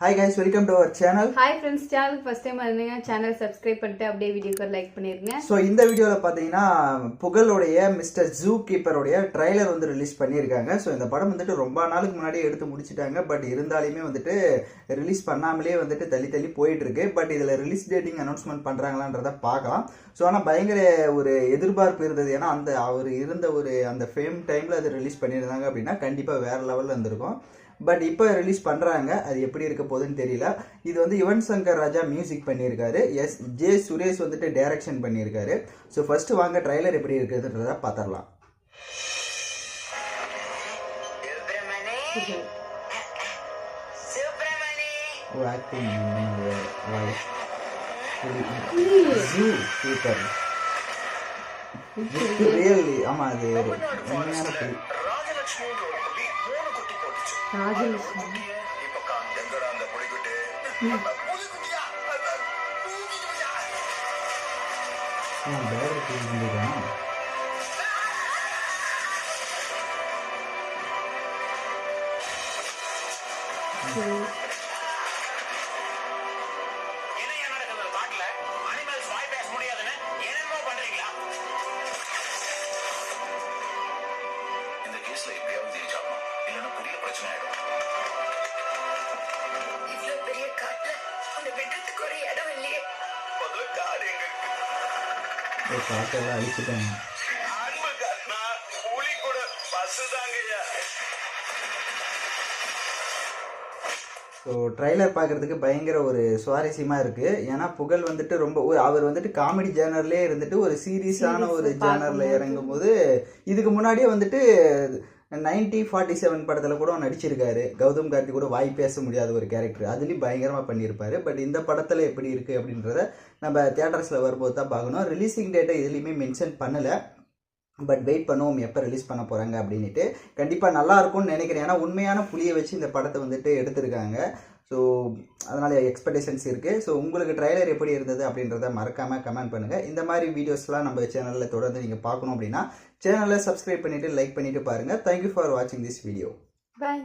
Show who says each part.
Speaker 1: Hi guys, welcome to our channel.
Speaker 2: Hi friends, channel first time வந்தீங்க channel subscribe பண்ணிட்டு அப்படியே வீடியோக்கு like பண்ணிருங்க.
Speaker 1: சோ இந்த வீடியோல பாத்தீங்கன்னா புகழோடைய மிஸ்டர் ஜூ கீப்பரோடைய ட்ரைலர் வந்து ரிலீஸ் பண்ணியிருக்காங்க. சோ இந்த படம் வந்துட்டு ரொம்ப நாளுக்கு முன்னாடி எடுத்து முடிச்சிட்டாங்க. பட் இருந்தாலுமே வந்துட்டு ரிலீஸ் பண்ணாமலே வந்துட்டு தள்ளி போயிட்டு இருக்கு. பட் இதுல ரிலீஸ் டேட்டிங் அனௌன்ஸ்மெண்ட் பண்றாங்களான்றத பார்க்கலாம். ஸோ ஆனால் பயங்கர ஒரு எதிர்பார்ப்பு இருந்தது. ஏன்னா அவர் இருந்த அந்த ஃபேம் டைமில் அது ரிலீஸ் பண்ணியிருந்தாங்க அப்படின்னா கண்டிப்பாக வேறு லெவலில் இருந்திருக்கும். பட் இப்போ ரிலீஸ் பண்ணுறாங்க, அது எப்படி இருக்க போகுதுன்னு தெரியல. இது வந்து யுவன் சங்கர் ராஜா மியூசிக் பண்ணியிருக்காரு, ஜே சுரேஷ் வந்துட்டு டைரக்ஷன் பண்ணியிருக்காரு. ஸோ ஃபர்ஸ்ட் வாங்க ட்ரைலர் எப்படி இருக்குதுன்றத பார்த்துடலாம். ரியலி ஆமா, அது உண்மையான புலி.
Speaker 2: ராஜலட்சுமி
Speaker 1: காட்டெல்லாம் அழிச்சுட்டாங்க. ஸோ ட்ரைலர் பார்க்குறதுக்கு பயங்கர ஒரு சுவாரஸ்யமாக இருக்குது. ஏன்னா புகழ் வந்துட்டு அவர் வந்துட்டு காமெடி ஜேனர்லேயே இருந்துட்டு ஒரு சீரியஸான ஒரு ஜேனரில் இறங்கும் போது இதுக்கு முன்னாடியே வந்துட்டு 1947 படத்தில் கூட நடிச்சிருக்காரு. கௌதம் கார்த்தி கூட வாய் பேச முடியாத ஒரு கேரக்டர், அதுலேயும் பயங்கரமாக பண்ணியிருப்பாரு. பட் இந்த படத்தில் எப்படி இருக்குது அப்படின்றத நம்ம தியேட்டர்ஸில் வரும்போது தான் பார்க்கணும். ரிலீஸிங் டேட்டை எதுலேயுமே மென்ஷன் பண்ணலை. பட் வெயிட் பண்ணுவோம் எப்போ ரிலீஸ் பண்ண போகிறாங்க அப்படின்ட்டு. கண்டிப்பாக நல்லா இருக்கும்னு நினைக்கிறேன். ஏன்னா உண்மையான புலியை வச்சு இந்த படத்தை வந்துட்டு எடுத்திருக்காங்க. ஸோ அதனால் எக்ஸ்பெக்டேஷன்ஸ் இருக்குது. ஸோ உங்களுக்கு ட்ரைலர் எப்படி இருந்தது அப்படின்றத மறக்காமல் கமெண்ட் பண்ணுங்கள். இந்த மாதிரி வீடியோஸ்லாம் நம்ம சேனலில் தொடர்ந்து நீங்கள் பார்க்கணும் அப்படின்னா சேனலை சப்ஸ்கிரைப் பண்ணிவிட்டு லைக் பண்ணிவிட்டு பாருங்கள். தேங்க்யூ ஃபார் வாட்சிங் திஸ் வீடியோ.
Speaker 2: பாய்.